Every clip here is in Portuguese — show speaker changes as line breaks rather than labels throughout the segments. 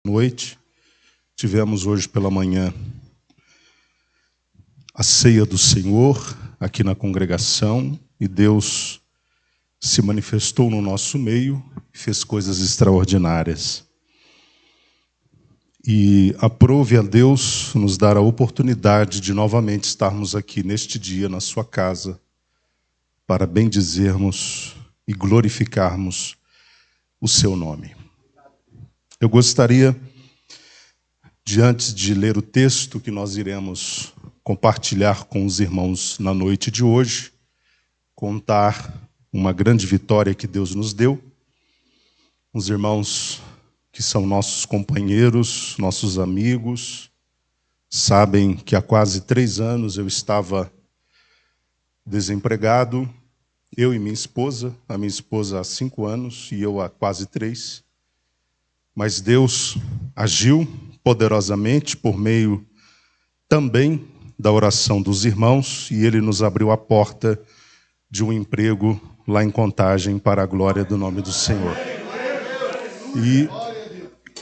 Noite. Tivemos hoje pela manhã a ceia do Senhor aqui na congregação e Deus se manifestou no nosso meio e fez coisas extraordinárias. E aprove a Deus nos dar a oportunidade de novamente estarmos aqui neste dia na sua casa para bendizermos e glorificarmos o seu nome. Eu gostaria, antes de ler o texto que nós iremos compartilhar com os irmãos na noite de hoje, contar uma grande vitória que Deus nos deu. Os irmãos que são nossos companheiros, nossos amigos, sabem que há quase 3 anos eu estava desempregado, eu e minha esposa, a minha esposa há 5 anos e eu há quase 3. Mas Deus agiu poderosamente por meio também da oração dos irmãos e Ele nos abriu a porta de um emprego lá em Contagem para a glória do nome do Senhor. E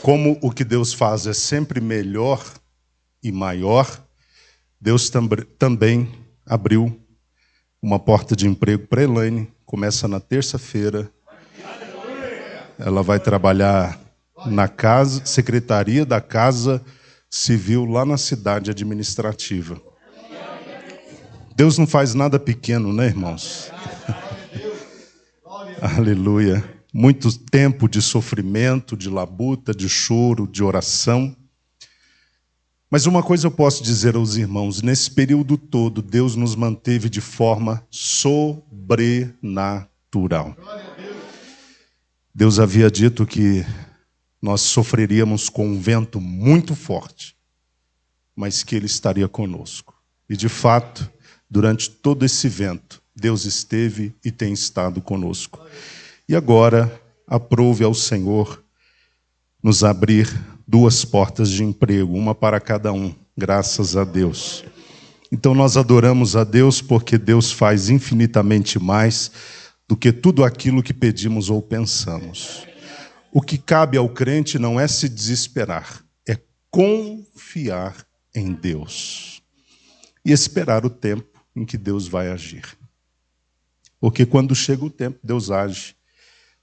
como o que Deus faz é sempre melhor e maior, Deus também abriu uma porta de emprego para Elaine. Começa na terça-feira. Ela vai trabalhar na casa, secretaria da Casa Civil lá na cidade administrativa. Deus não faz nada pequeno, né, irmãos? Aleluia. Muito tempo de sofrimento, de labuta, de choro, de oração. Mas uma coisa eu posso dizer aos irmãos, nesse período todo, Deus nos manteve de forma sobrenatural. Deus havia dito que nós sofreríamos com um vento muito forte, mas que Ele estaria conosco. E, de fato, durante todo esse vento, Deus esteve e tem estado conosco. E agora, aprove ao Senhor nos abrir 2 portas de emprego, uma para cada um, graças a Deus. Então, nós adoramos a Deus porque Deus faz infinitamente mais do que tudo aquilo que pedimos ou pensamos. O que cabe ao crente não é se desesperar, é confiar em Deus e esperar o tempo em que Deus vai agir. Porque quando chega o tempo, Deus age.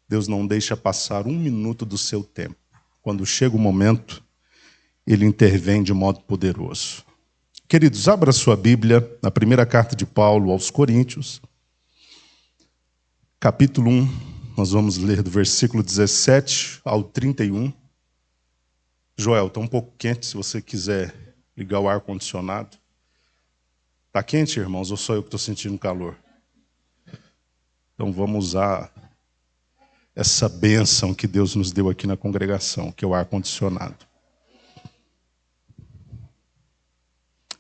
Deus não deixa passar 1 minuto do seu tempo. Quando chega o momento, Ele intervém de modo poderoso. Queridos, abra sua Bíblia na primeira carta de Paulo aos Coríntios, capítulo 1. Nós vamos ler do versículo 17 ao 31. Joel, está um pouco quente, se você quiser ligar o ar-condicionado. Está quente, irmãos, ou só eu que estou sentindo calor? Então vamos usar essa bênção que Deus nos deu aqui na congregação, que é o ar-condicionado.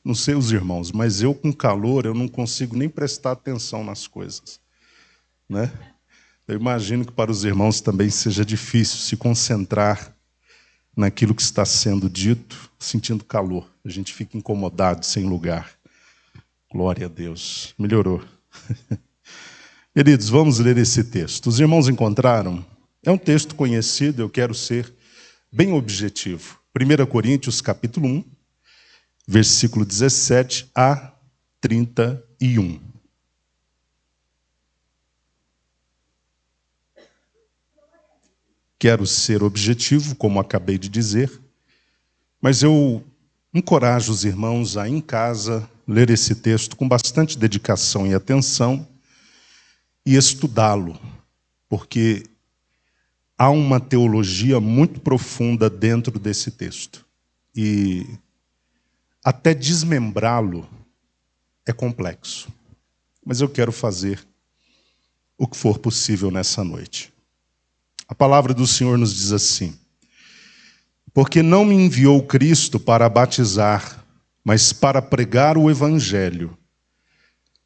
Não sei os irmãos, mas eu com calor, eu não consigo nem prestar atenção nas coisas, né? Eu imagino que para os irmãos também seja difícil se concentrar naquilo que está sendo dito, sentindo calor. A gente fica incomodado, sem lugar. Glória a Deus. Melhorou. Queridos, vamos ler esse texto. Os irmãos encontraram? É um texto conhecido, eu quero ser bem objetivo. 1 Coríntios, capítulo 1, versículo 17 a 31. Quero ser objetivo, como acabei de dizer, mas eu encorajo os irmãos a, em casa, ler esse texto com bastante dedicação e atenção e estudá-lo, porque há uma teologia muito profunda dentro desse texto. E até desmembrá-lo é complexo. Mas eu quero fazer o que for possível nessa noite. A palavra do Senhor nos diz assim: porque não me enviou Cristo para batizar, mas para pregar o Evangelho,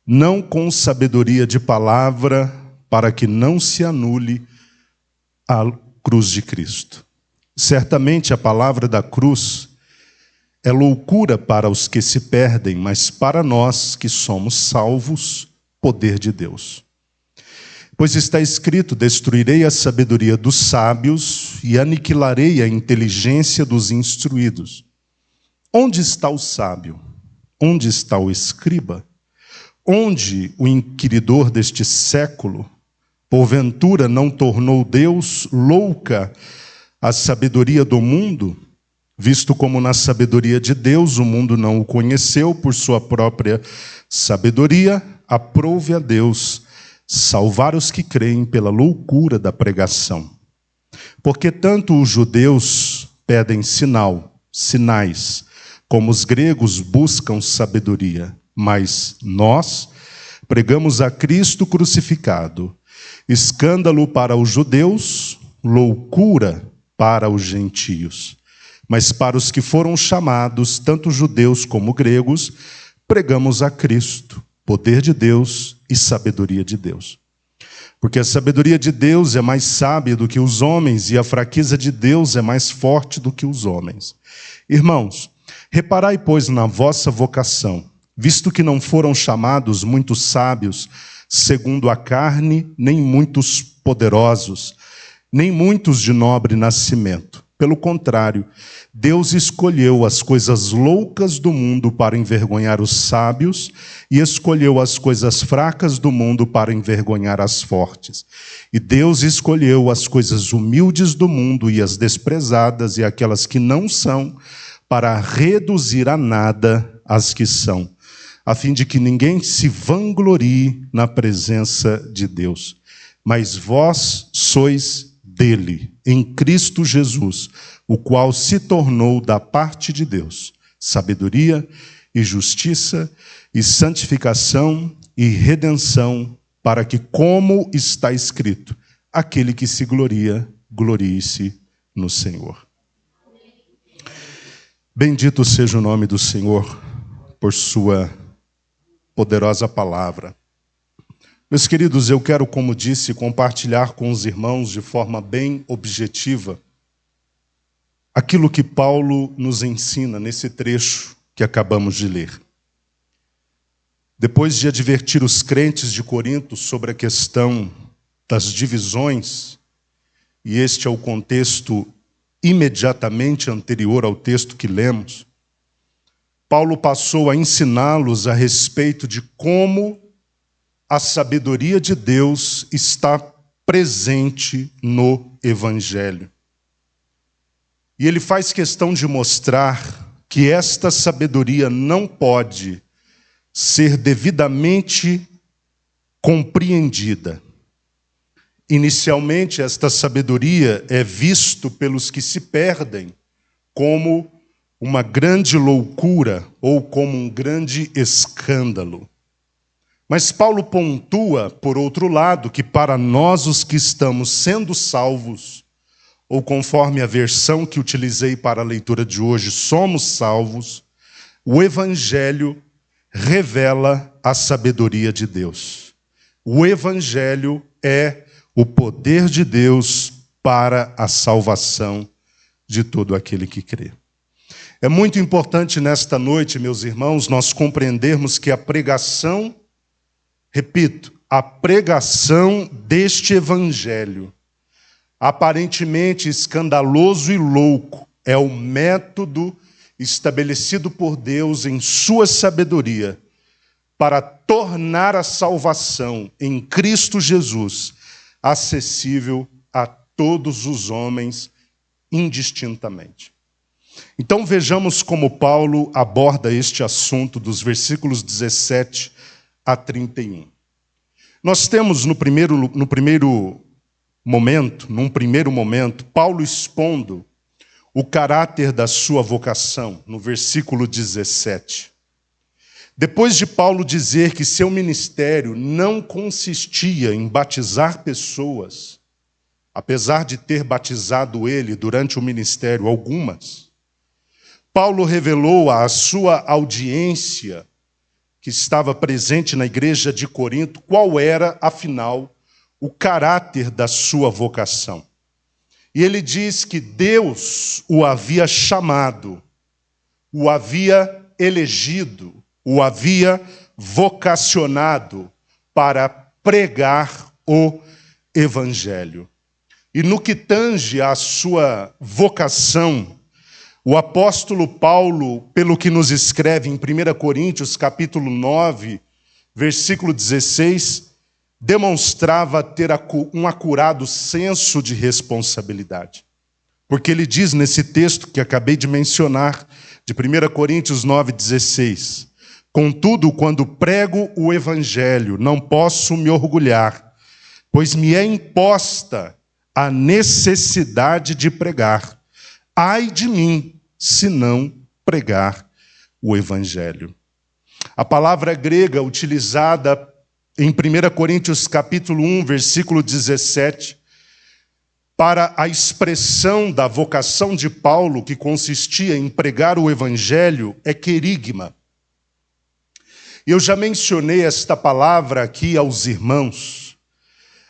não com sabedoria de palavra, para que não se anule a cruz de Cristo. Certamente a palavra da cruz é loucura para os que se perdem, mas para nós que somos salvos, poder de Deus. Pois está escrito: destruirei a sabedoria dos sábios e aniquilarei a inteligência dos instruídos. Onde está o sábio? Onde está o escriba? Onde o inquiridor deste século? Porventura não tornou Deus louca a sabedoria do mundo? Visto como na sabedoria de Deus o mundo não o conheceu por sua própria sabedoria, aprove a Deus salvar os que creem pela loucura da pregação. Porque tanto os judeus pedem sinais, como os gregos buscam sabedoria, mas nós pregamos a Cristo crucificado, escândalo para os judeus, loucura para os gentios. Mas para os que foram chamados, tanto judeus como gregos, pregamos a Cristo, poder de Deus e sabedoria de Deus. Porque a sabedoria de Deus é mais sábia do que os homens, e a fraqueza de Deus é mais forte do que os homens. Irmãos, reparai, pois, na vossa vocação, visto que não foram chamados muitos sábios, segundo a carne, nem muitos poderosos, nem muitos de nobre nascimento. Pelo contrário, Deus escolheu as coisas loucas do mundo para envergonhar os sábios e escolheu as coisas fracas do mundo para envergonhar as fortes. E Deus escolheu as coisas humildes do mundo e as desprezadas e aquelas que não são para reduzir a nada as que são, a fim de que ninguém se vanglorie na presença de Deus. Mas vós sois dele, em Cristo Jesus, o qual se tornou da parte de Deus sabedoria e justiça e santificação e redenção, para que, como está escrito, aquele que se gloria, glorie-se no Senhor. Bendito seja o nome do Senhor por sua poderosa palavra. Meus queridos, eu quero, como disse, compartilhar com os irmãos de forma bem objetiva aquilo que Paulo nos ensina nesse trecho que acabamos de ler. Depois de advertir os crentes de Corinto sobre a questão das divisões, e este é o contexto imediatamente anterior ao texto que lemos, Paulo passou a ensiná-los a respeito de como a sabedoria de Deus está presente no Evangelho. E ele faz questão de mostrar que esta sabedoria não pode ser devidamente compreendida. Inicialmente, esta sabedoria é vista pelos que se perdem como uma grande loucura ou como um grande escândalo. Mas Paulo pontua, por outro lado, que para nós os que estamos sendo salvos, ou conforme a versão que utilizei para a leitura de hoje, somos salvos, o Evangelho revela a sabedoria de Deus. O Evangelho é o poder de Deus para a salvação de todo aquele que crê. É muito importante nesta noite, meus irmãos, nós compreendermos que a pregação, repito, a pregação deste Evangelho, aparentemente escandaloso e louco, é o método estabelecido por Deus em sua sabedoria para tornar a salvação em Cristo Jesus acessível a todos os homens indistintamente. Então vejamos como Paulo aborda este assunto dos versículos 17 a 31. Nós temos num primeiro momento, Paulo expondo o caráter da sua vocação, no versículo 17. Depois de Paulo dizer que seu ministério não consistia em batizar pessoas, apesar de ter batizado ele durante o ministério algumas, Paulo revelou à sua audiência que estava presente na igreja de Corinto qual era, afinal, o caráter da sua vocação. E ele diz que Deus o havia chamado, o havia elegido, o havia vocacionado para pregar o Evangelho. E no que tange à sua vocação, o apóstolo Paulo, pelo que nos escreve em 1 Coríntios, capítulo 9, versículo 16, demonstrava ter um acurado senso de responsabilidade. Porque ele diz nesse texto que acabei de mencionar, de 1 Coríntios 9, 16, contudo, quando prego o evangelho, não posso me orgulhar, pois me é imposta a necessidade de pregar. Ai de mim, se não pregar o evangelho. A palavra grega utilizada em 1 Coríntios capítulo 1, versículo 17, para a expressão da vocação de Paulo, que consistia em pregar o evangelho, é querigma. Eu já mencionei esta palavra aqui aos irmãos.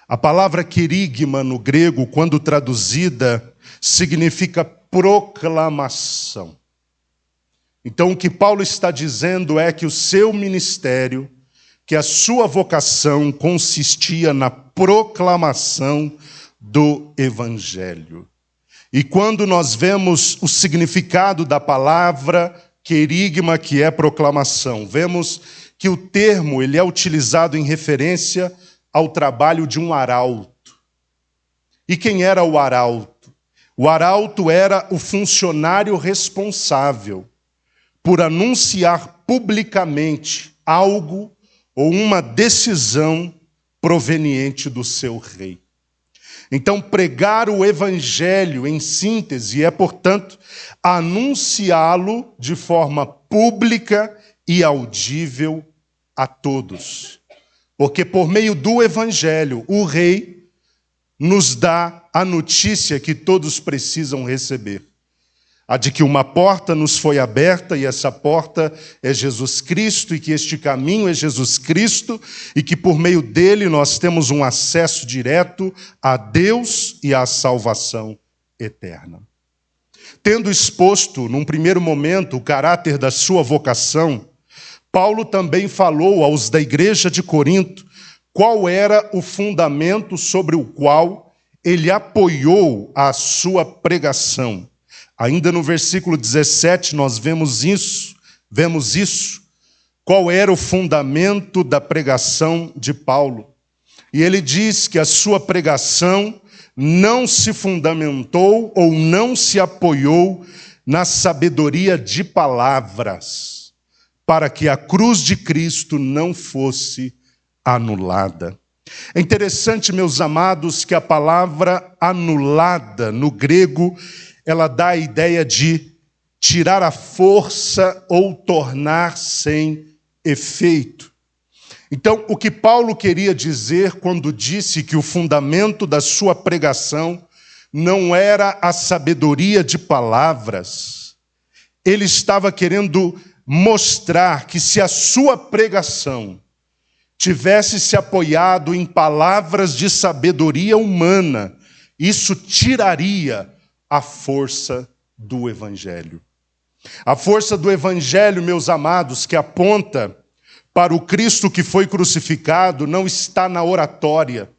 A palavra querigma no grego, quando traduzida, significa proclamação. Então, o que Paulo está dizendo é que o seu ministério, que a sua vocação consistia na proclamação do Evangelho. E quando nós vemos o significado da palavra querigma, que é proclamação, vemos que o termo ele é utilizado em referência ao trabalho de um arauto. E quem era o arauto? O arauto era o funcionário responsável por anunciar publicamente algo ou uma decisão proveniente do seu rei. Então, pregar o evangelho, em síntese, é, portanto, anunciá-lo de forma pública e audível a todos. Porque por meio do evangelho, o rei nos dá a notícia que todos precisam receber. A de que uma porta nos foi aberta e essa porta é Jesus Cristo e que este caminho é Jesus Cristo e que por meio dele nós temos um acesso direto a Deus e à salvação eterna. Tendo exposto, num primeiro momento, o caráter da sua vocação, Paulo também falou aos da igreja de Corinto qual era o fundamento sobre o qual ele apoiou a sua pregação. Ainda no versículo 17 nós vemos isso. Qual era o fundamento da pregação de Paulo? E ele diz que a sua pregação não se fundamentou ou não se apoiou na sabedoria de palavras, para que a cruz de Cristo não fosse anulada. É interessante, meus amados, que a palavra anulada no grego, ela dá a ideia de tirar a força ou tornar sem efeito. Então, o que Paulo queria dizer quando disse que o fundamento da sua pregação não era a sabedoria de palavras, ele estava querendo mostrar que se a sua pregação tivesse se apoiado em palavras de sabedoria humana, isso tiraria a força do Evangelho. A força do Evangelho, meus amados, que aponta para o Cristo que foi crucificado, não está na oratória,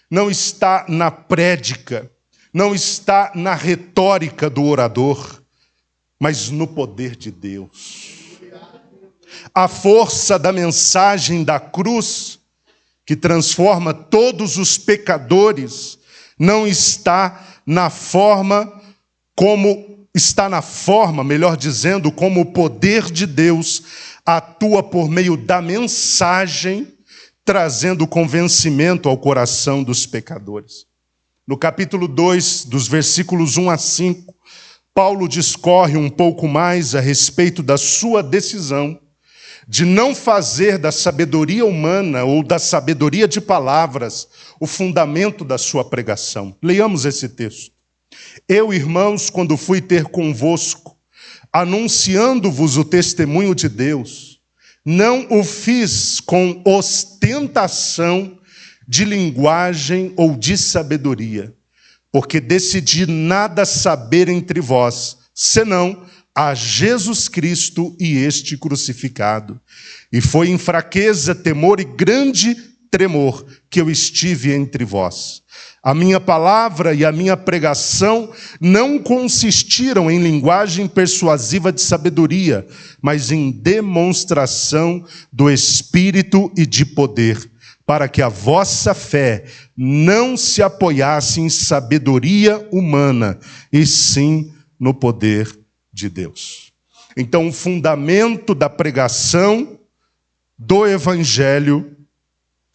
não está na prédica, não está na retórica do orador, mas no poder de Deus. A força da mensagem da cruz, que transforma todos os pecadores, não está na forma melhor dizendo, como o poder de Deus atua por meio da mensagem, trazendo convencimento ao coração dos pecadores. No capítulo 2, dos versículos 1 a 5, Paulo discorre um pouco mais a respeito da sua decisão de não fazer da sabedoria humana ou da sabedoria de palavras o fundamento da sua pregação. Leiamos esse texto. Eu, irmãos, quando fui ter convosco, anunciando-vos o testemunho de Deus, não o fiz com ostentação de linguagem ou de sabedoria, porque decidi nada saber entre vós, senão a Jesus Cristo e este crucificado. E foi em fraqueza, temor e grande tremor que eu estive entre vós. A minha palavra e a minha pregação não consistiram em linguagem persuasiva de sabedoria, mas em demonstração do Espírito e de poder, para que a vossa fé não se apoiasse em sabedoria humana, e sim no poder de Deus. Então, o fundamento da pregação do Evangelho,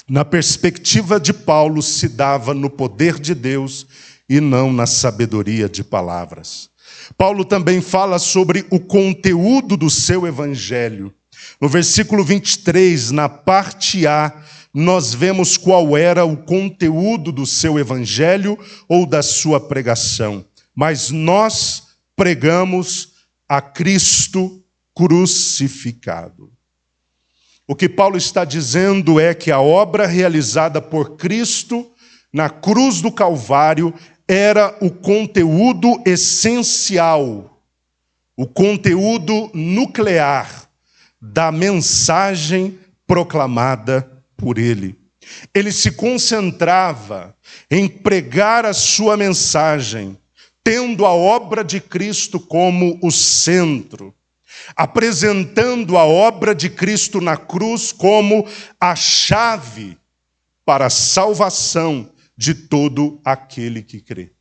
na perspectiva de Paulo, se dava no poder de Deus e não na sabedoria de palavras. Paulo também fala sobre o conteúdo do seu evangelho. No versículo 23, na parte A, nós vemos qual era o conteúdo do seu evangelho ou da sua pregação. Mas nós pregamos a Cristo crucificado. O que Paulo está dizendo é que a obra realizada por Cristo na cruz do Calvário era o conteúdo essencial, o conteúdo nuclear da mensagem proclamada por ele. Ele se concentrava em pregar a sua mensagem, tendo a obra de Cristo como o centro, apresentando a obra de Cristo na cruz como a chave para a salvação de todo aquele que crê.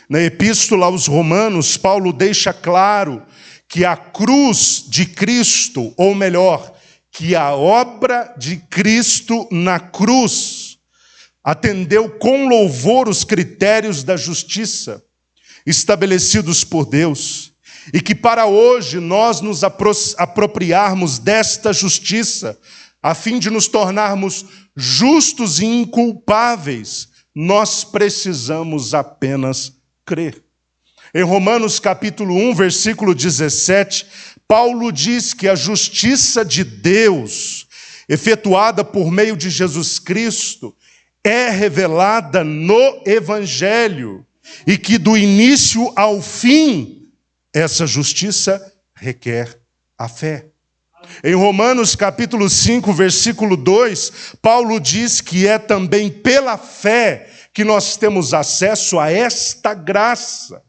Na Epístola aos Romanos, Paulo deixa claro que a cruz de Cristo, ou melhor, que a obra de Cristo na cruz atendeu com louvor os critérios da justiça estabelecidos por Deus, e que para hoje nós nos apropriarmos desta justiça, a fim de nos tornarmos justos e inculpáveis, nós precisamos apenas crer. Em Romanos capítulo 1, versículo 17, Paulo diz que a justiça de Deus, efetuada por meio de Jesus Cristo, é revelada no Evangelho, e que do início ao fim, essa justiça requer a fé. Em Romanos capítulo 5, versículo 2, Paulo diz que é também pela fé que nós temos acesso a esta graça.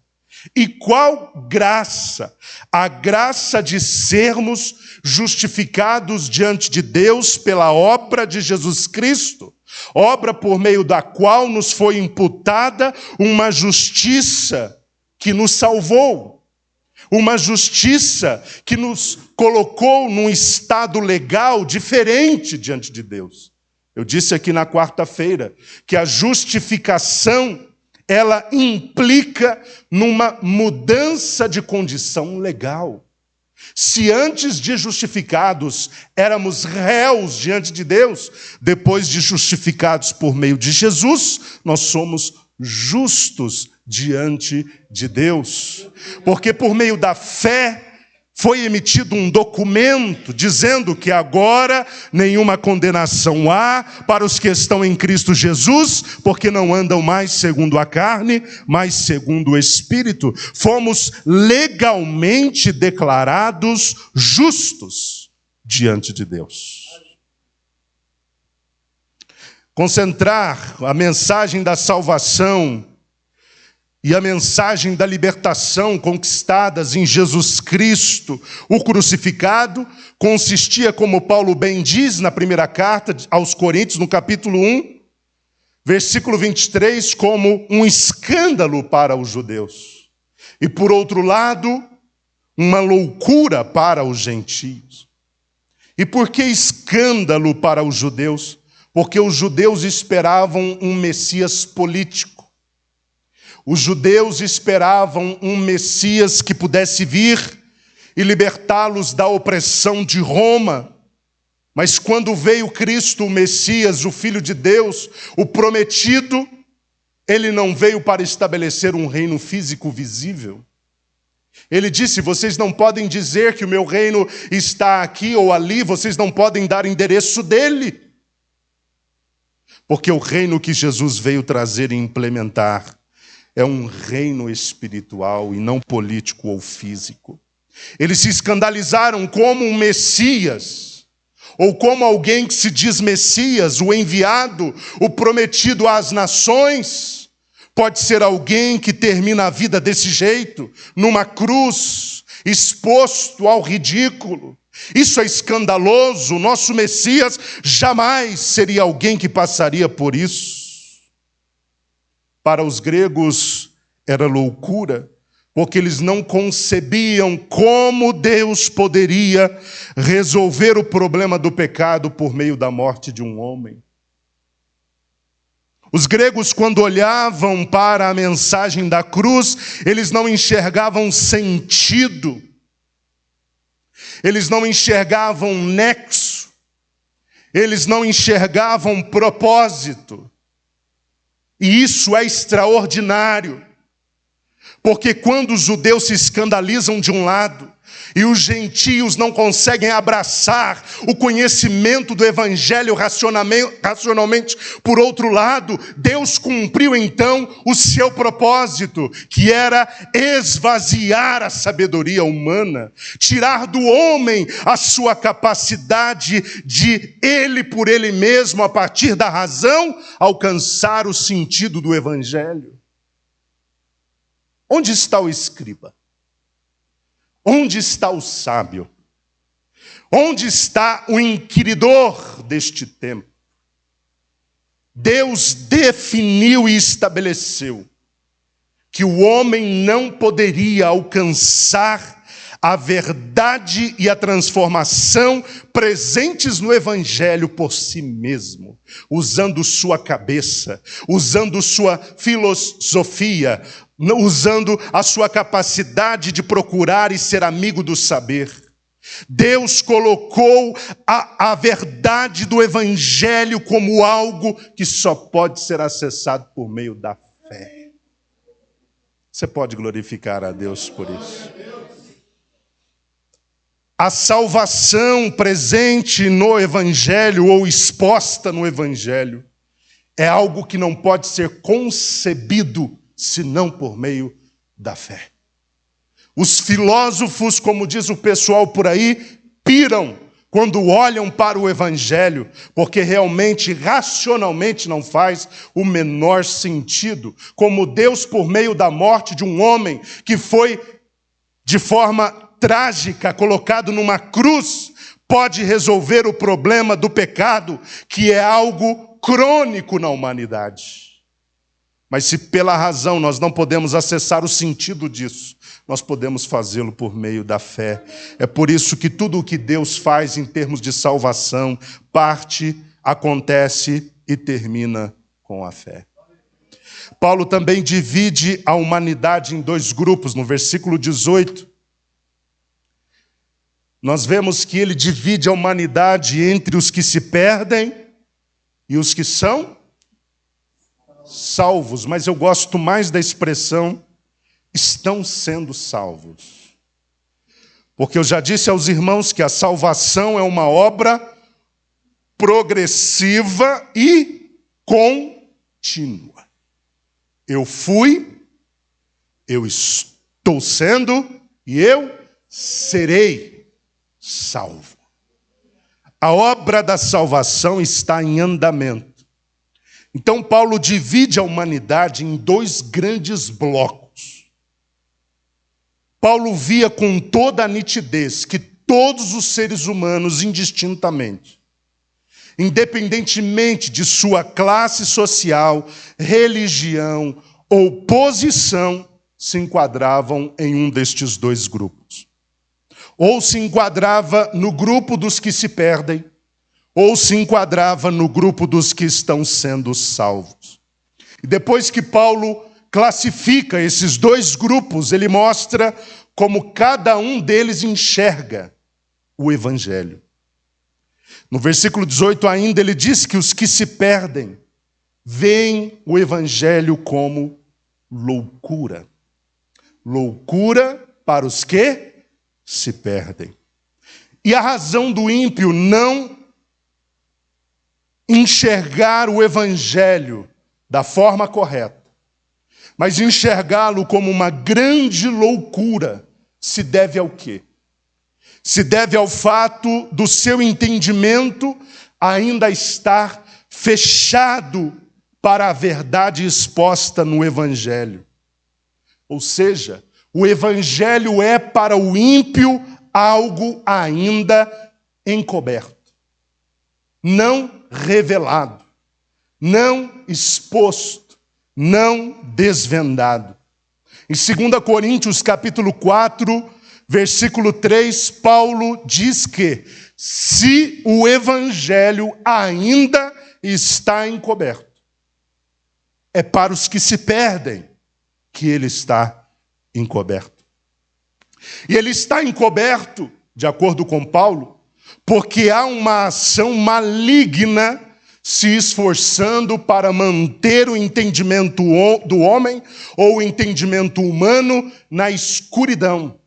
E qual graça? A graça de sermos justificados diante de Deus pela obra de Jesus Cristo, obra por meio da qual nos foi imputada uma justiça que nos salvou. Uma justiça que nos colocou num estado legal diferente diante de Deus. Eu disse aqui na quarta-feira que a justificação, ela implica numa mudança de condição legal. Se antes de justificados éramos réus diante de Deus, depois de justificados por meio de Jesus, nós somos justos diante de Deus, porque por meio da fé foi emitido um documento dizendo que agora nenhuma condenação há para os que estão em Cristo Jesus, porque não andam mais segundo a carne, mas segundo o Espírito. Fomos legalmente declarados justos diante de Deus. Concentrar a mensagem da salvação e a mensagem da libertação conquistadas em Jesus Cristo, o crucificado, consistia, como Paulo bem diz na primeira carta aos Coríntios, no capítulo 1, versículo 23, como um escândalo para os judeus. E por outro lado, uma loucura para os gentios. E por que escândalo para os judeus? Porque os judeus esperavam um Messias político. Os judeus esperavam um Messias que pudesse vir e libertá-los da opressão de Roma. Mas quando veio Cristo, o Messias, o Filho de Deus, o prometido, ele não veio para estabelecer um reino físico visível. Ele disse: vocês não podem dizer que o meu reino está aqui ou ali, vocês não podem dar endereço dele. Porque o reino que Jesus veio trazer e implementar é um reino espiritual e não político ou físico. Eles se escandalizaram como um Messias, ou como alguém que se diz Messias, o enviado, o prometido às nações. Pode ser alguém que termina a vida desse jeito, numa cruz, exposto ao ridículo. Isso é escandaloso. O nosso Messias jamais seria alguém que passaria por isso. Para os gregos era loucura, porque eles não concebiam como Deus poderia resolver o problema do pecado por meio da morte de um homem. Os gregos, quando olhavam para a mensagem da cruz, eles não enxergavam sentido, eles não enxergavam nexo, eles não enxergavam propósito. E isso é extraordinário, porque quando os judeus se escandalizam de um lado e os gentios não conseguem abraçar o conhecimento do evangelho racionalmente por outro lado, Deus cumpriu então o seu propósito, que era esvaziar a sabedoria humana, tirar do homem a sua capacidade de ele por ele mesmo, a partir da razão, alcançar o sentido do evangelho. Onde está o escriba? Onde está o sábio? Onde está o inquiridor deste tempo? Deus definiu e estabeleceu que o homem não poderia alcançar a verdade e a transformação presentes no Evangelho por si mesmo, usando sua cabeça, usando sua filosofia, usando a sua capacidade de procurar e ser amigo do saber. Deus colocou a verdade do Evangelho como algo que só pode ser acessado por meio da fé. Você pode glorificar a Deus por isso. A salvação presente no Evangelho ou exposta no Evangelho é algo que não pode ser concebido senão por meio da fé. Os filósofos, como diz o pessoal por aí, piram quando olham para o Evangelho, porque realmente, racionalmente, não faz o menor sentido. Como Deus, por meio da morte de um homem que foi, de forma trágica, colocado numa cruz, pode resolver o problema do pecado, que é algo crônico na humanidade. Mas se pela razão nós não podemos acessar o sentido disso, nós podemos fazê-lo por meio da fé. É por isso que tudo o que Deus faz em termos de salvação parte, acontece e termina com a fé. Paulo também divide a humanidade em dois grupos. No versículo 18, nós vemos que ele divide a humanidade entre os que se perdem e os que são salvos, mas eu gosto mais da expressão estão sendo salvos. Porque eu já disse aos irmãos que a salvação é uma obra progressiva e contínua. Eu fui, eu estou sendo e eu serei salvo. A obra da salvação está em andamento. Então, Paulo divide a humanidade em dois grandes blocos. Paulo via com toda a nitidez que todos os seres humanos, indistintamente, independentemente de sua classe social, religião ou posição, se enquadravam em um destes dois grupos. Ou se enquadrava no grupo dos que se perdem, ou se enquadrava no grupo dos que estão sendo salvos. E depois que Paulo classifica esses dois grupos, ele mostra como cada um deles enxerga o Evangelho. No versículo 18 ainda ele diz que os que se perdem veem o Evangelho como loucura. Loucura para os que se perdem. E a razão do ímpio não enxergar o Evangelho da forma correta, mas enxergá-lo como uma grande loucura, se deve ao quê? se deve ao fato do seu entendimento ainda estar fechado para a verdade exposta no Evangelho. Ou seja, o Evangelho é para o ímpio algo ainda encoberto, não revelado, não exposto, não desvendado. Em 2 Coríntios capítulo 4, versículo 3, Paulo diz que se o Evangelho ainda está encoberto, é para os que se perdem que ele está encoberto. E ele está encoberto, de acordo com Paulo, porque há uma ação maligna se esforçando para manter o entendimento do homem ou o entendimento humano na escuridão.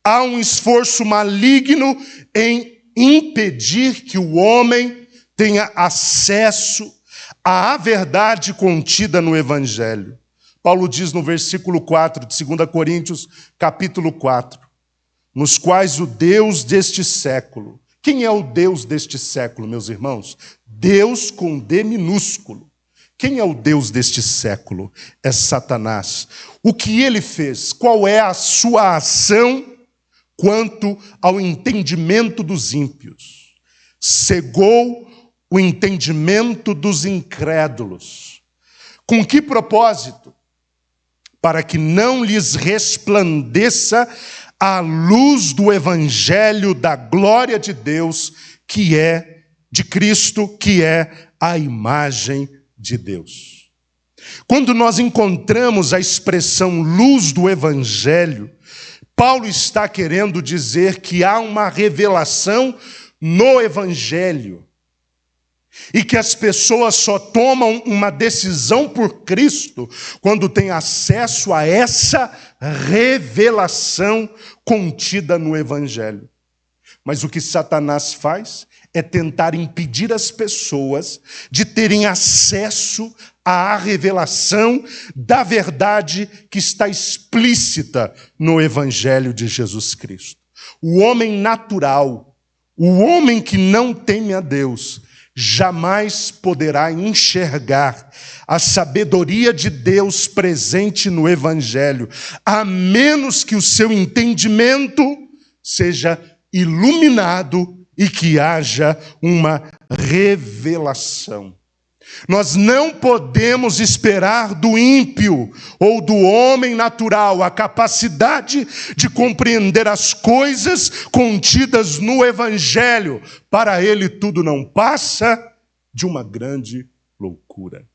Há um esforço maligno em impedir que o homem tenha acesso à verdade contida no Evangelho. Paulo diz no versículo 4 de 2 Coríntios, capítulo 4, nos quais o Deus deste século. Quem é o Deus deste século, meus irmãos? Deus com D minúsculo. Quem é o Deus deste século? É Satanás. O que ele fez? Qual é a sua ação quanto ao entendimento dos ímpios? Cegou o entendimento dos incrédulos. Com que propósito? Para que não lhes resplandeça a luz do Evangelho da glória de Deus, que é de Cristo, que é a imagem de Deus. Quando nós encontramos a expressão luz do Evangelho, Paulo está querendo dizer que há uma revelação no Evangelho e que as pessoas só tomam uma decisão por Cristo quando têm acesso a essa revelação contida no Evangelho. Mas o que Satanás faz é tentar impedir as pessoas de terem acesso à revelação da verdade que está explícita no Evangelho de Jesus Cristo. O homem natural, o homem que não teme a Deus, jamais poderá enxergar a sabedoria de Deus presente no Evangelho, a menos que o seu entendimento seja iluminado e que haja uma revelação. Nós não podemos esperar do ímpio ou do homem natural a capacidade de compreender as coisas contidas no Evangelho. Para ele tudo não passa de uma grande loucura.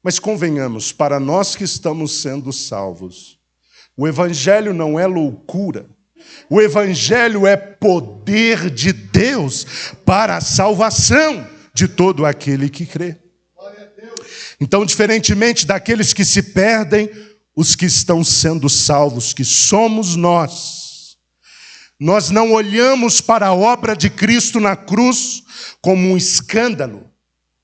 Mas convenhamos, para nós que estamos sendo salvos, o Evangelho não é loucura. O Evangelho é poder de Deus para a salvação de todo aquele que crê. Então, diferentemente daqueles que se perdem, os que estão sendo salvos, que somos nós não olhamos para a obra de Cristo na cruz como um escândalo,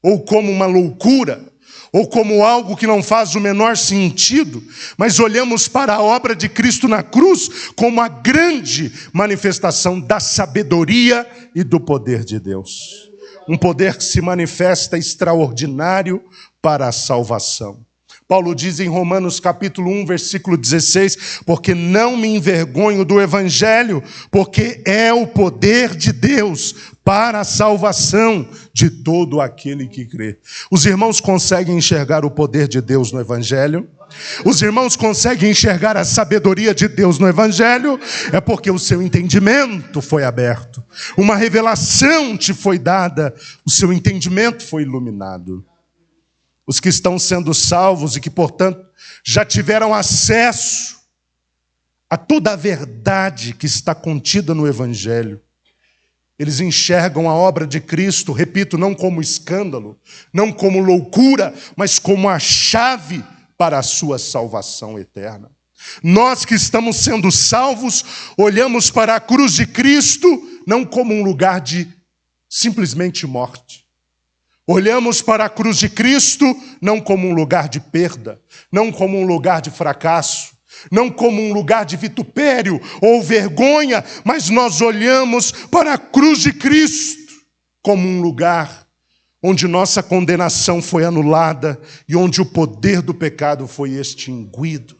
ou como uma loucura, ou como algo que não faz o menor sentido, mas olhamos para a obra de Cristo na cruz como a grande manifestação da sabedoria e do poder de Deus. Um poder que se manifesta extraordinário para a salvação. Paulo diz em Romanos capítulo 1, versículo 16, porque não me envergonho do Evangelho, porque é o poder de Deus para a salvação de todo aquele que crê. Os irmãos conseguem enxergar o poder de Deus no Evangelho? Os irmãos conseguem enxergar a sabedoria de Deus no Evangelho? É porque o seu entendimento foi aberto. Uma revelação te foi dada, o seu entendimento foi iluminado. Os que estão sendo salvos e que, portanto, já tiveram acesso a toda a verdade que está contida no Evangelho, eles enxergam a obra de Cristo, repito, não como escândalo, não como loucura, mas como a chave para a sua salvação eterna. Nós que estamos sendo salvos, olhamos para a cruz de Cristo não como um lugar de simplesmente morte. Olhamos para a cruz de Cristo não como um lugar de perda, não como um lugar de fracasso, não como um lugar de vitupério ou vergonha, mas nós olhamos para a cruz de Cristo como um lugar onde nossa condenação foi anulada e onde o poder do pecado foi extinguido.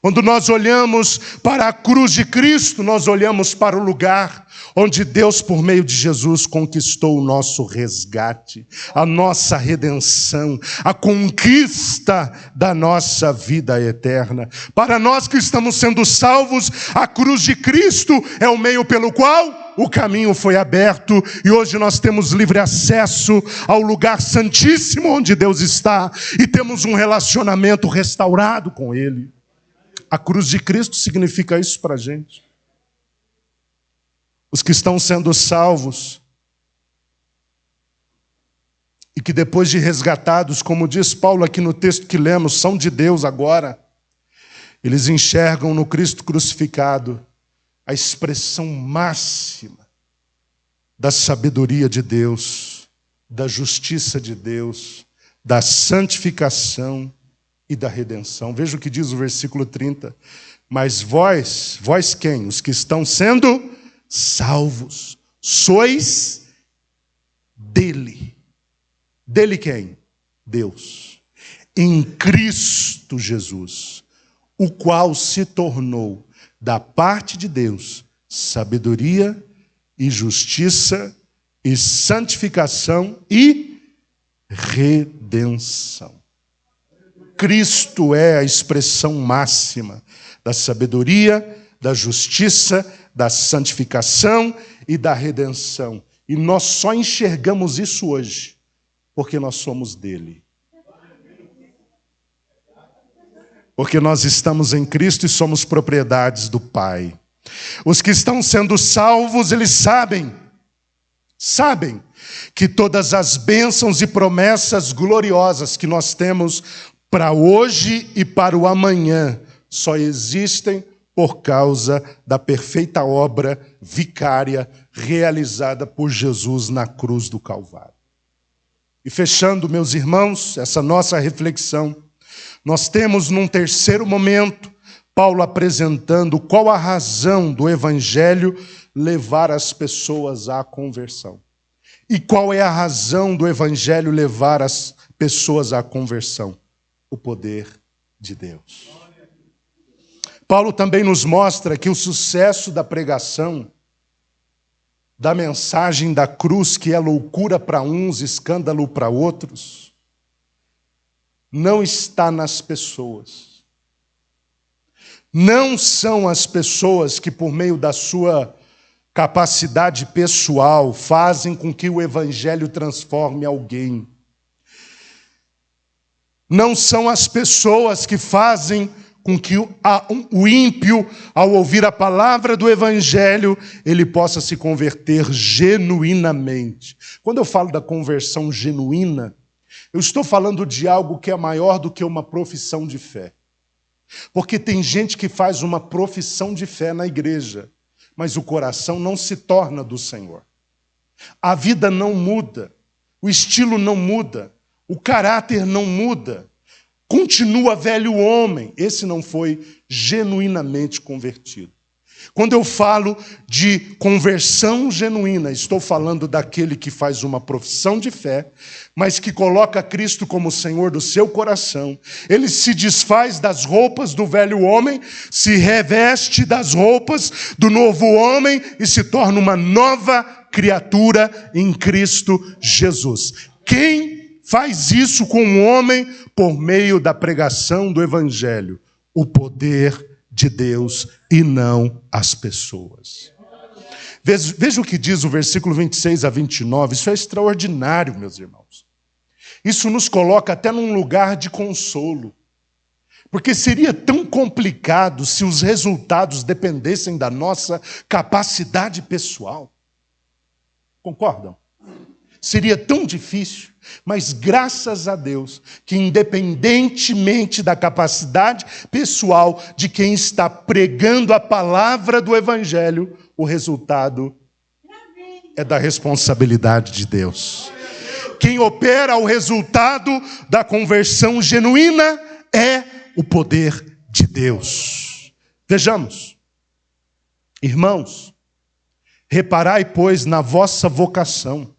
Quando nós olhamos para a cruz de Cristo, nós olhamos para o lugar onde Deus, por meio de Jesus, conquistou o nosso resgate, a nossa redenção, a conquista da nossa vida eterna. Para nós que estamos sendo salvos, a cruz de Cristo é o meio pelo qual o caminho foi aberto e hoje nós temos livre acesso ao lugar santíssimo onde Deus está e temos um relacionamento restaurado com Ele. A cruz de Cristo significa isso para a gente. Os que estão sendo salvos e que depois de resgatados, como diz Paulo aqui no texto que lemos, são de Deus agora, eles enxergam no Cristo crucificado a expressão máxima da sabedoria de Deus, da justiça de Deus, da santificação e da redenção. Veja o que diz o versículo 30. Mas vós quem? Os que estão sendo salvos, sois dele. Dele quem? Deus. Em Cristo Jesus, o qual se tornou da parte de Deus sabedoria e justiça e santificação e redenção. Cristo é a expressão máxima da sabedoria, da justiça, da santificação e da redenção. E nós só enxergamos isso hoje porque nós somos dele. Porque nós estamos em Cristo e somos propriedades do Pai. Os que estão sendo salvos, eles sabem que todas as bênçãos e promessas gloriosas que nós temos para hoje e para o amanhã só existem por causa da perfeita obra vicária realizada por Jesus na cruz do Calvário. E fechando, meus irmãos, essa nossa reflexão, nós temos num terceiro momento Paulo apresentando qual a razão do Evangelho levar as pessoas à conversão. E qual é a razão do Evangelho levar as pessoas à conversão? O poder de Deus. Paulo também nos mostra que o sucesso da pregação, da mensagem da cruz, que é loucura para uns, escândalo para outros, não está nas pessoas. Não são as pessoas que, por meio da sua capacidade pessoal, fazem com que o Evangelho transforme alguém. Não são as pessoas que fazem com que o ímpio, ao ouvir a palavra do Evangelho, ele possa se converter genuinamente. Quando eu falo da conversão genuína, eu estou falando de algo que é maior do que uma profissão de fé. Porque tem gente que faz uma profissão de fé na igreja, mas o coração não se torna do Senhor. A vida não muda, o estilo não muda, o caráter não muda. Continua velho homem, esse não foi genuinamente convertido. Quando eu falo de conversão genuína, estou falando daquele que faz uma profissão de fé, mas que coloca Cristo como Senhor do seu coração. Ele se desfaz das roupas do velho homem, se reveste das roupas do novo homem e se torna uma nova criatura em Cristo Jesus. Quem faz isso com o homem por meio da pregação do Evangelho? O poder de Deus e não as pessoas. Veja o que diz o versículo 26 a 29. Isso é extraordinário, meus irmãos. Isso nos coloca até num lugar de consolo. Porque seria tão complicado se os resultados dependessem da nossa capacidade pessoal. Concordam? Seria tão difícil, mas graças a Deus, que independentemente da capacidade pessoal de quem está pregando a palavra do Evangelho, o resultado é da responsabilidade de Deus. Quem opera o resultado da conversão genuína é o poder de Deus. Vejamos, irmãos, reparai, pois, na vossa vocação.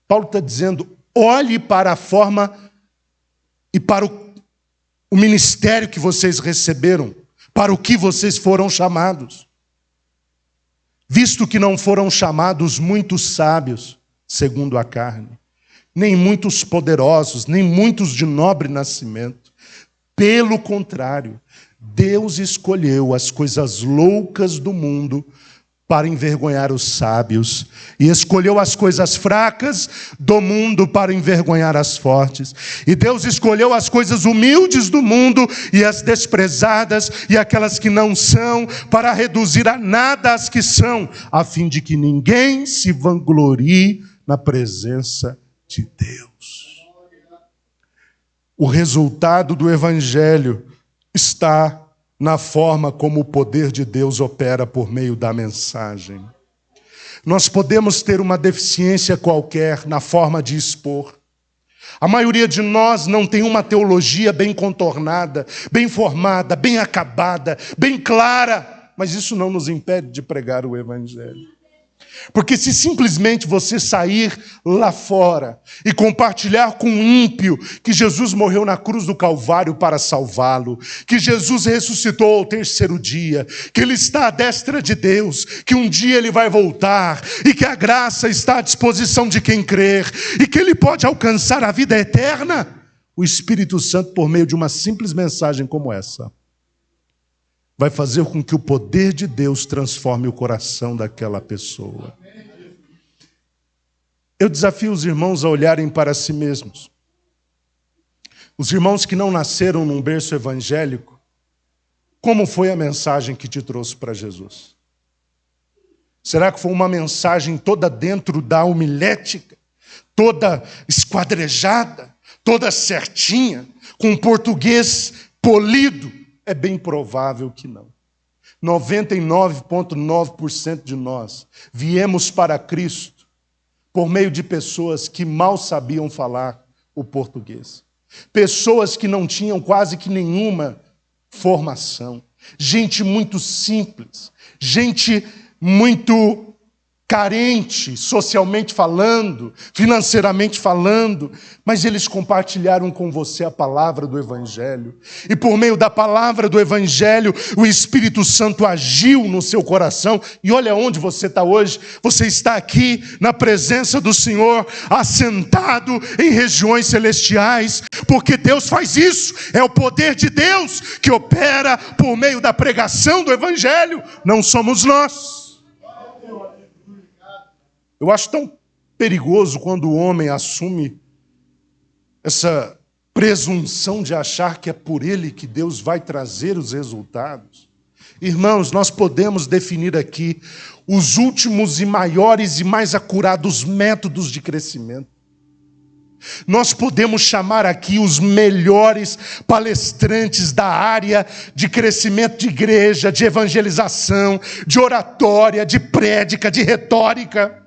Paulo está dizendo, olhe para a forma e para o ministério que vocês receberam, para o que vocês foram chamados. Visto que não foram chamados muitos sábios, segundo a carne, nem muitos poderosos, nem muitos de nobre nascimento. Pelo contrário, Deus escolheu as coisas loucas do mundo para envergonhar os sábios, e escolheu as coisas fracas do mundo para envergonhar as fortes. E Deus escolheu as coisas humildes do mundo e as desprezadas e aquelas que não são, para reduzir a nada as que são, a fim de que ninguém se vanglorie na presença de Deus. O resultado do Evangelho está na forma como o poder de Deus opera por meio da mensagem. Nós podemos ter uma deficiência qualquer na forma de expor. A maioria de nós não tem uma teologia bem contornada, bem formada, bem acabada, bem clara, mas isso não nos impede de pregar o Evangelho. Porque se simplesmente você sair lá fora e compartilhar com um ímpio que Jesus morreu na cruz do Calvário para salvá-lo, que Jesus ressuscitou ao terceiro dia, que Ele está à destra de Deus, que um dia Ele vai voltar e que a graça está à disposição de quem crer e que Ele pode alcançar a vida eterna, o Espírito Santo, por meio de uma simples mensagem como essa, vai fazer com que o poder de Deus transforme o coração daquela pessoa. Eu desafio os irmãos a olharem para si mesmos. Os irmãos que não nasceram num berço evangélico, como foi a mensagem que te trouxe para Jesus? Será que foi uma mensagem toda dentro da homilética, toda esquadrejada, toda certinha, com português polido? É bem provável que não. 99,9% de nós viemos para Cristo por meio de pessoas que mal sabiam falar o português. Pessoas que não tinham quase que nenhuma formação. Gente muito simples. Gente muito carente, socialmente falando, financeiramente falando, mas eles compartilharam com você a palavra do Evangelho. E por meio da palavra do Evangelho, o Espírito Santo agiu no seu coração. E olha onde você está hoje. Você está aqui na presença do Senhor, assentado em regiões celestiais, porque Deus faz isso. É o poder de Deus que opera por meio da pregação do Evangelho. Não somos nós. Eu acho tão perigoso quando o homem assume essa presunção de achar que é por ele que Deus vai trazer os resultados. Irmãos, nós podemos definir aqui os últimos e maiores e mais acurados métodos de crescimento. Nós podemos chamar aqui os melhores palestrantes da área de crescimento de igreja, de evangelização, de oratória, de prédica, de retórica.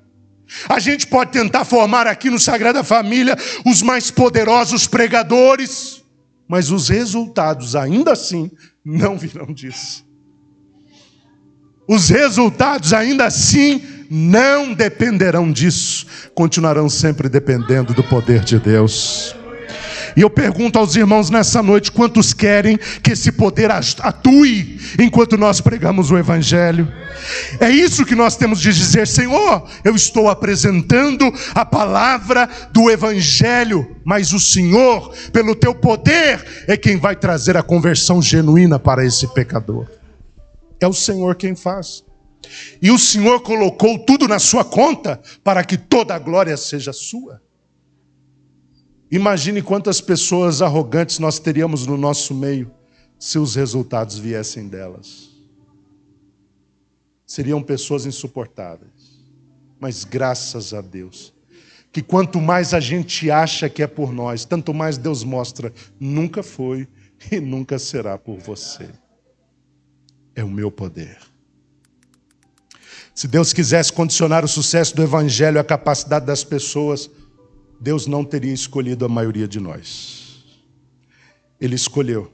A gente pode tentar formar aqui no Sagrada Família os mais poderosos pregadores, mas os resultados ainda assim não virão disso. Os resultados ainda assim não dependerão disso, continuarão sempre dependendo do poder de Deus. E eu pergunto aos irmãos nessa noite, quantos querem que esse poder atue enquanto nós pregamos o Evangelho? É isso que nós temos de dizer: Senhor, eu estou apresentando a palavra do Evangelho, mas o Senhor, pelo teu poder, é quem vai trazer a conversão genuína para esse pecador. É o Senhor quem faz. E o Senhor colocou tudo na sua conta para que toda a glória seja sua. Imagine quantas pessoas arrogantes nós teríamos no nosso meio se os resultados viessem delas. Seriam pessoas insuportáveis. Mas graças a Deus, que quanto mais a gente acha que é por nós, tanto mais Deus mostra, nunca foi e nunca será por você. É o meu poder. Se Deus quisesse condicionar o sucesso do Evangelho à capacidade das pessoas, Deus não teria escolhido a maioria de nós. Ele escolheu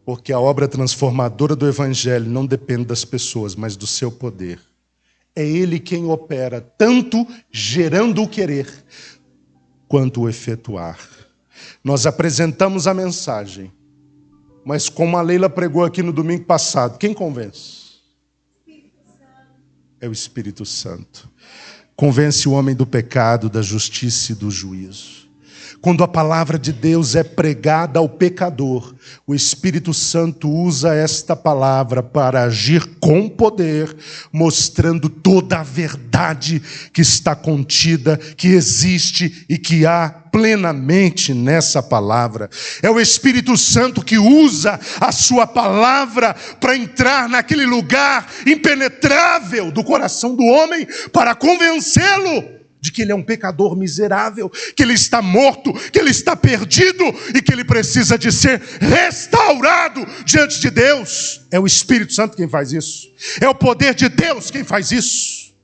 Porque a obra transformadora do Evangelho não depende das pessoas, mas do seu poder. É Ele quem opera, tanto gerando o querer, quanto o efetuar. Nós apresentamos a mensagem, mas como a Leila pregou aqui no domingo passado, quem convence? É o Espírito Santo. Convence o homem do pecado, da justiça e do juízo. Quando a palavra de Deus é pregada ao pecador, o Espírito Santo usa esta palavra para agir com poder, mostrando toda a verdade que está contida, que existe e que há plenamente nessa palavra. É o Espírito Santo que usa a sua palavra para entrar naquele lugar impenetrável do coração do homem, para convencê-lo de que ele é um pecador miserável, que ele está morto, que ele está perdido e que ele precisa de ser restaurado diante de Deus. É o Espírito Santo quem faz isso. É o poder de Deus quem faz isso.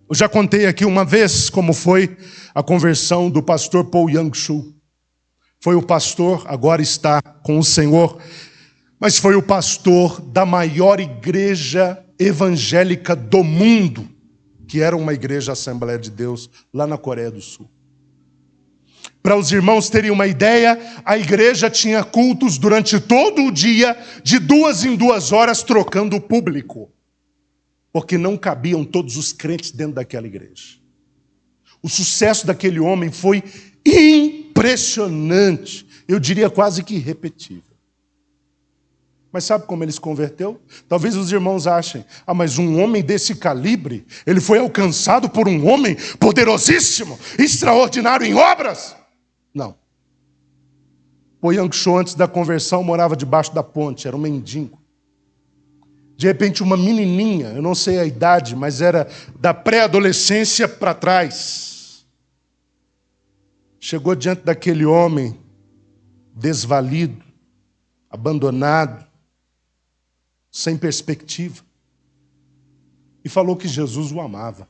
Eu já contei aqui uma vez como foi a conversão do pastor Paul Yang-Shu. Foi o pastor, agora está com o Senhor, mas foi o pastor da maior igreja evangélica do mundo, que era uma igreja Assembleia de Deus, lá na Coreia do Sul. Para os irmãos terem uma ideia, a igreja tinha cultos durante todo o dia, de 2 em 2 horas, trocando o público, porque não cabiam todos os crentes dentro daquela igreja. O sucesso daquele homem foi impressionante, eu diria quase que irrepetível. Mas sabe como ele se converteu? Talvez os irmãos achem, mas um homem desse calibre, ele foi alcançado por um homem poderosíssimo, extraordinário em obras? Não. O Yang-Shu, antes da conversão, morava debaixo da ponte, era um mendigo. De repente, uma menininha, eu não sei a idade, mas era da pré-adolescência para trás, chegou diante daquele homem desvalido, abandonado, sem perspectiva, e falou que Jesus o amava,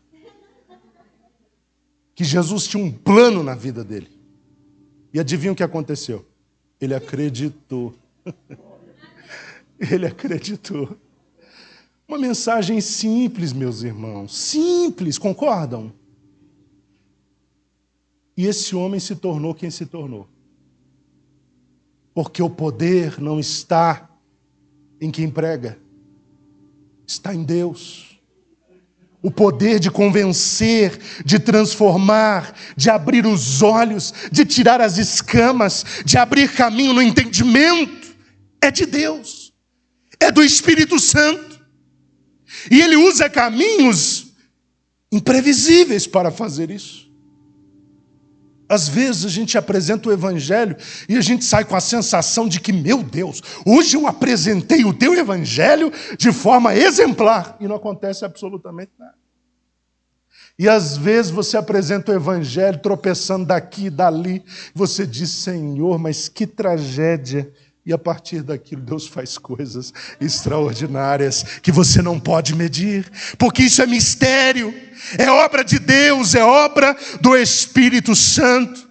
que Jesus tinha um plano na vida dele. E adivinha o que aconteceu? Ele acreditou. Ele acreditou. Uma mensagem simples, meus irmãos, simples, concordam? E esse homem se tornou quem se tornou. Porque o poder não está em quem prega, está em Deus. O poder de convencer, de transformar, de abrir os olhos, de tirar as escamas, de abrir caminho no entendimento, é de Deus, é do Espírito Santo. E Ele usa caminhos imprevisíveis para fazer isso. Às vezes a gente apresenta o Evangelho e a gente sai com a sensação de que, meu Deus, hoje eu apresentei o teu Evangelho de forma exemplar. E não acontece absolutamente nada. E às vezes você apresenta o Evangelho tropeçando daqui e dali. Você diz, Senhor, mas que tragédia. E a partir daquilo Deus faz coisas extraordinárias que você não pode medir. Porque isso é mistério. É obra de Deus, é obra do Espírito Santo.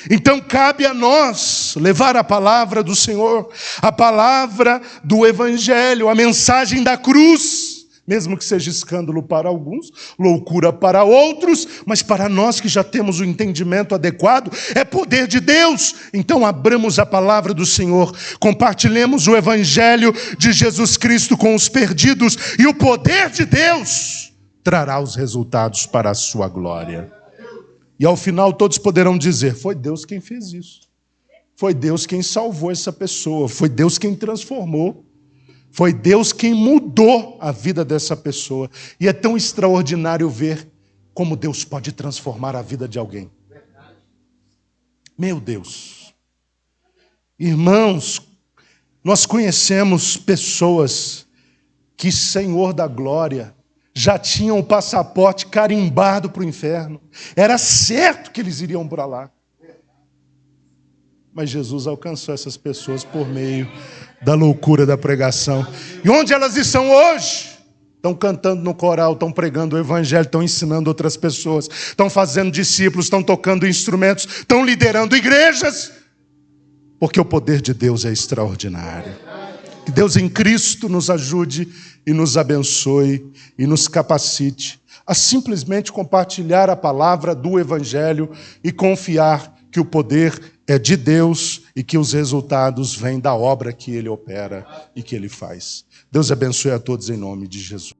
Então cabe a nós levar a palavra do Senhor, a palavra do Evangelho, a mensagem da cruz, mesmo que seja escândalo para alguns, loucura para outros, mas para nós que já temos o entendimento adequado, é poder de Deus. Então abramos a palavra do Senhor, compartilhemos o Evangelho de Jesus Cristo com os perdidos, e o poder de Deus trará os resultados para a sua glória. E ao final todos poderão dizer, foi Deus quem fez isso. Foi Deus quem salvou essa pessoa. Foi Deus quem transformou. Foi Deus quem mudou a vida dessa pessoa. E é tão extraordinário ver como Deus pode transformar a vida de alguém. Meu Deus. Irmãos, nós conhecemos pessoas que, Senhor da glória, já tinham o passaporte carimbado para o inferno. Era certo que eles iriam para lá. Mas Jesus alcançou essas pessoas por meio da loucura da pregação. E onde elas estão hoje? Estão cantando no coral, estão pregando o Evangelho, estão ensinando outras pessoas, estão fazendo discípulos, estão tocando instrumentos, estão liderando igrejas. porque o poder de Deus é extraordinário. Que Deus em Cristo nos ajude e nos abençoe e nos capacite a simplesmente compartilhar a palavra do Evangelho e confiar que o poder é de Deus e que os resultados vêm da obra que Ele opera e que Ele faz. Deus abençoe a todos em nome de Jesus.